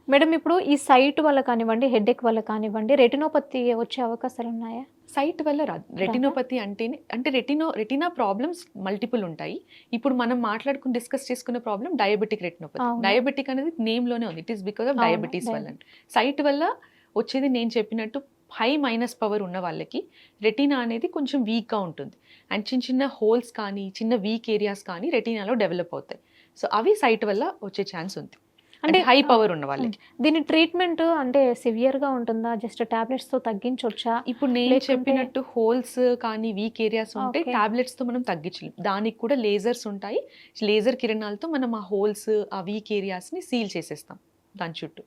Madam ఇప్పుడు ఈ site వల్ల కానివ్వండి, హెడేక్ వల్ల కానివ్వండి, రెటినోపతి వచ్చే అవకాశాలు ఉన్నాయా? సైట్ వల్ల రాదు. రెటినోపతి అంటేనే అంటే రెటినా ప్రాబ్లమ్స్ మల్టిపుల్ ఉంటాయి. ఇప్పుడు మనం డిస్కస్ చేసుకున్న ప్రాబ్లమ్ డయాబెటిక్ రెటినోపతి. అవును. డయాబెటిక్ అనేది నేమ్‌లోనే ఉంది. ఇట్ ఈస్ బికాస్ ఆఫ్ అవును. డయాబెటీస్ వల్ల. సైట్ వల్ల వచ్చేది నేను చెప్పినట్టు హై మైనస్ పవర్ ఉన్న వాళ్ళకి రెటీనా అనేది కొంచెం వీక్‌గా ఉంటుంది. అండ్ చిన్న చిన్న హోల్స్ కానీ, చిన్న వీక్ ఏరియాస్ కానీ రెటీనాలో డెవలప్ అవుతాయి. సో అవి సైట్ వల్ల వచ్చే ఛాన్స్ ఉంది. అంటే హై పవర్ ఉన్న వాళ్ళకి. దీని ట్రీట్మెంట్ అంటే సివియర్‌గా ఉంటుందా? జస్ట్ టాబ్లెట్స్‌తో తగ్గించొచ్చా? ఇప్పుడు నేను చెప్పినట్టు హోల్స్ కానీ వీక్ ఏరియాస్ ఉంటే ఓకే. టాబ్లెట్స్‌తో మనం తగ్గించలేం. దానికి కూడా లేజర్స్ ఉంటాయి. లేజర్ కిరణాలతో మనం ఆ హోల్స్, ఆ వీక్ ఏరియాస్‌ని సీల్ చేసేస్తాం దాని చుట్టూ.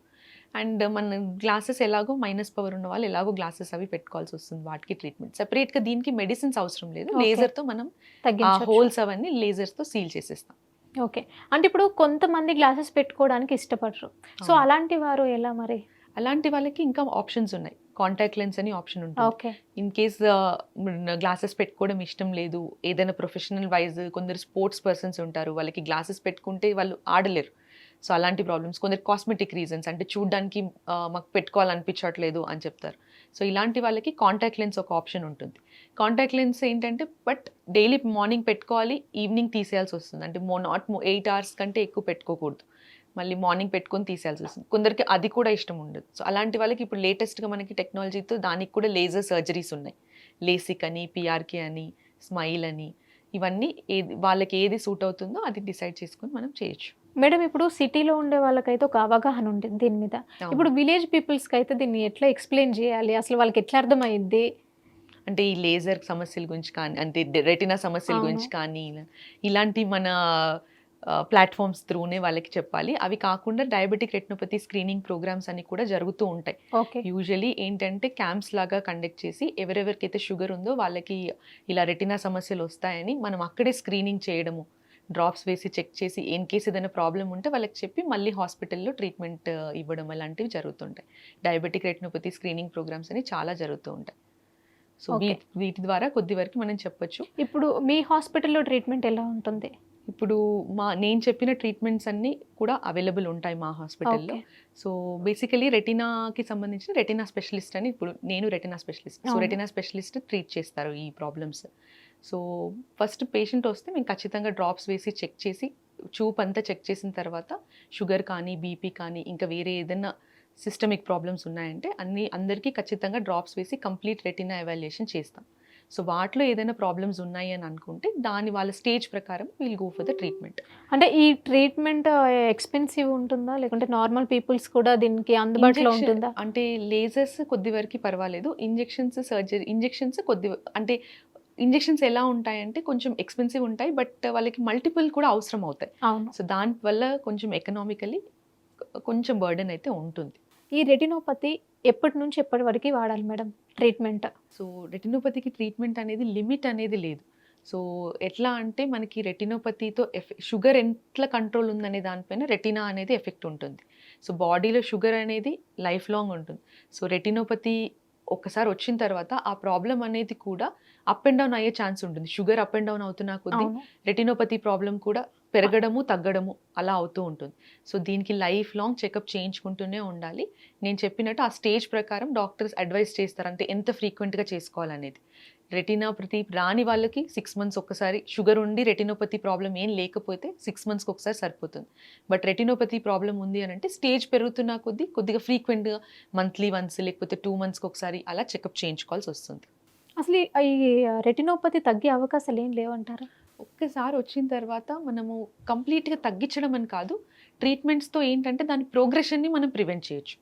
అండ్ మన గ్లాసెస్ ఎలాగో మైనస్ పవర్ ఉన్న వాళ్ళు ఎలాగో గ్లాసెస్ అవి పెట్టుకోవాల్సి వస్తుంది. వాటికి ట్రీట్మెంట్. సెపరేట్‌గా దీనికి మెడిసిన్స్ అవసరం లేదు. ఓకే. లేజర్‌తో మనం ఆ తగ్గించొచ్చు. హోల్స్ అవన్నీ లేజర్స్‌తో సీల్ చేసేస్తాం. ఓకే. అంటే ఇప్పుడు కొంతమంది గ్లాసెస్ పెట్టుకోవడానికి ఇష్టపడరు. సో, అవును. అలాంటి వారు ఎలా మరి? అలాంటి వాళ్ళకి ఇంకా ఆప్షన్స్ ఉన్నాయి. కాంటాక్ట్ లెన్స్ అని ఆప్షన్ ఉంటుంది. ఓకే. ఇన్ కేస్ గ్లాసెస్ పెట్టుకోవడం ఇష్టం లేదు, ఏదైనా ప్రొఫెషనల్ వైజ్ కొందరు స్పోర్ట్స్ పర్సన్స్ ఉంటారు. వాళ్ళకి గ్లాసెస్ పెట్టుకుంటే వాళ్ళు ఆడలేరు. సో అలాంటి ప్రాబ్లమ్స్, కొందరు కాస్మెటిక్ రీజన్స్ అంటే చూడడానికి మాకు పెట్టుకోవాలనిపించట్లేదు అని చెప్తారు. సో ఇలాంటి వాళ్ళకి కాంటాక్ట్ లెన్స్ ఒక ఆప్షన్ ఉంటుంది. కాంటాక్ట్ లెన్స్ ఏంటంటే బట్ డైలీ మార్నింగ్ పెట్టుకోవాలి, ఈవినింగ్ తీసేయాల్సి వస్తుంది. అంటే నాట్ 8 hours కంటే ఎక్కువ పెట్టుకోకూడదు. మళ్ళీ మార్నింగ్ పెట్టుకొని తీసేయాల్సి వస్తుంది. కొందరికి అది కూడా ఇష్టం ఉండదు. సో అలాంటి వాళ్ళకి ఇప్పుడు లేటెస్ట్గా మనకి టెక్నాలజీతో దానికి కూడా లేజర్ సర్జరీస్ ఉన్నాయి. లేసిక్ అని, పిఆర్కే అని, స్మైల్ అని, ఇవన్నీ వాళ్ళకి ఏది సూట్ అవుతుందో అది డిసైడ్ చేసుకొని మనం చేయొచ్చు. మేడం ఇప్పుడు సిటీలో ఉండే వాళ్ళకైతే ఒక అవగాహన ఉంటుంది దీని మీద. ఇప్పుడు విలేజ్ పీపుల్స్‌కి అయితే దీన్ని ఎట్లా ఎక్స్‌ప్లెయిన్ చేయాలి? అసలు వాళ్ళకి ఎట్లా అర్థమైద్ది? అంటే ఈ లేజర్ సమస్యల గురించి కానీ, అంటే రెటినా సమస్యల అవును. గురించి కానీ, ఇలాంటి మన ప్లాట్ఫామ్స్ త్రూనే వాళ్ళకి చెప్పాలి. అవి కాకుండా డయాబెటిక్ రెటినోపతి స్క్రీనింగ్ ప్రోగ్రామ్స్ అని కూడా జరుగుతూ ఉంటాయి. ఓకే. యూజువల్లీ ఏంటంటే క్యాంప్స్ లాగా కండక్ట్ చేసి ఎవరెవరికైతే షుగర్ ఉందో వాళ్ళకి ఇలా రెటినా సమస్యలు వస్తాయని మనం అక్కడే స్క్రీనింగ్ చేయడము, డ్రాప్స్ వేసి చెక్ చేసి ఇన్ కేస్ ఏదైనా ప్రాబ్లం ఉంటే వాళ్ళకి చెప్పి మళ్ళీ హాస్పిటల్లో ట్రీట్మెంట్ ఇవ్వడం అలాంటివి జరుగుతుంటాయి. డయాబెటిక్ రెటినోపతి స్క్రీనింగ్ ప్రోగ్రామ్స్ అని చాలా జరుగుతూ ఉంటాయి. So okay. వీటి ద్వారా కొద్ది వరకు మనం చెప్పొచ్చు. ఇప్పుడు మీ హాస్పిటల్‌లో ట్రీట్మెంట్ ఎలా ఉంటుంది? ఇప్పుడు నేను చెప్పిన ట్రీట్మెంట్స్ అన్నీ కూడా అవైలబుల్ ఉంటాయి మా హాస్పిటల్లో. ఓకే. సో బేసికలీ రెటినాకి సంబంధించిన రెటినా స్పెషలిస్ట్ అని, ఇప్పుడు నేను రెటినా స్పెషలిస్ట్. సో అవును. రెటినా స్పెషలిస్ట్ ట్రీట్ చేస్తారు ఈ ప్రాబ్లమ్స్. సో ఫస్ట్ పేషెంట్ వస్తే మేము ఖచ్చితంగా డ్రాప్స్ వేసి చెక్ చేసి, చూపు అంతా చెక్ చేసిన తర్వాత షుగర్ కానీ, బీపీ కానీ, ఇంకా వేరే ఏదైనా సిస్టమిక్ ప్రాబ్లమ్స్ ఉన్నాయంటే అందరికీ ఖచ్చితంగా డ్రాప్స్ వేసి కంప్లీట్ రెటినా ఎవాల్యుయేషన్ చేస్తాం. సో వాటిలో ఏదైనా ప్రాబ్లమ్స్ ఉన్నాయి అని అనుకుంటే దాని వాళ్ళ స్టేజ్ ప్రకారం will go for the treatment. అంటే ఈ ట్రీట్మెంట్ ఎక్స్‌పెన్సివ్ ఉంటుందా? లేకుంటే నార్మల్ పీపుల్స్ కూడా దీనికి అందుబాటులో ఉంటుందా? అంటే లేజర్స్ కొద్ది వరకు పర్వాలేదు. ఇంజెక్షన్స్ అంటే ఇంజెక్షన్స్ ఎలా ఉంటాయంటే కొంచెం ఎక్స్‌పెన్సివ్ ఉంటాయి. బట్ వాళ్ళకి మల్టిపుల్ కూడా అవసరం అవుతాయి. అవును. సో దానివల్ల కొంచెం ఎకనామికల్లీ కొంచెం బర్డెన్ అయితే ఉంటుంది. ఈ రెటినోపతి ఎప్పటి నుంచి ఎప్పటి వరకు వాడాలి మేడం ట్రీట్మెంట్? సో రెటినోపతికి ట్రీట్మెంట్ అనేది లిమిట్ అనేది లేదు. సో ఎట్లా అంటే మనకి రెటినోపతితో షుగర్ ఎట్లా కంట్రోల్ ఉందనే దానిపైన రెటినా అనేది ఎఫెక్ట్ ఉంటుంది. సో బాడీలో షుగర్ అనేది లైఫ్ లాంగ్ ఉంటుంది. సో రెటినోపతి ఒక్కసారి వచ్చిన తర్వాత ఆ ప్రాబ్లం అనేది కూడా అప్ అండ్ డౌన్ అయ్యే ఛాన్స్ ఉంటుంది. షుగర్ అప్ అండ్ డౌన్ అవుతున్నా కొద్దీ అవును. రెటినోపతి ప్రాబ్లం కూడా పెరగడము, తగ్గడము అలా అవుతూ ఉంటుంది. సో దీనికి లైఫ్ లాంగ్ చెకప్ చేయించుకుంటూనే ఉండాలి. నేను చెప్పినట్టు ఆ స్టేజ్ ప్రకారం డాక్టర్స్ అడ్వైస్ చేస్తారు, అంటే ఎంత ఫ్రీక్వెంట్గా చేసుకోవాలనేది. రెటినోపతి రాని వాళ్ళకి 6 months ఒక్కసారి, షుగర్ ఉండి రెటినోపతి ప్రాబ్లం ఏం లేకపోతే 6 monthsకి ఒకసారి సరిపోతుంది. బట్ రెటినోపతి ప్రాబ్లం ఉంది అని అంటే స్టేజ్ పెరుగుతున్న కొద్దిగా ఫ్రీక్వెంట్గా మంత్లీ వన్స్ లేకపోతే 2 monthsకి ఒకసారి అలా చెకప్ చేయించుకోవాల్సి వస్తుంది. అసలు ఈ రెటినోపతి తగ్గే అవకాశాలు ఏం లేవంటారా? ఒక్కసారి వచ్చిన తర్వాత మనము కంప్లీట్గా తగ్గించడం అని కాదు, ట్రీట్మెంట్స్తో ఏంటంటే దాని ప్రోగ్రెషన్ని మనం ప్రివెంట్ చేయొచ్చు.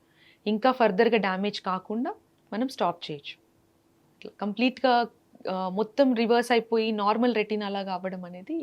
ఇంకా ఫర్దర్గా డ్యామేజ్ కాకుండా మనం స్టాప్ చేయొచ్చు. కంప్లీట్గా మొత్తం రివర్స్ అయిపోయి నార్మల్ రెటినా లాగా అవ్వడం అనేది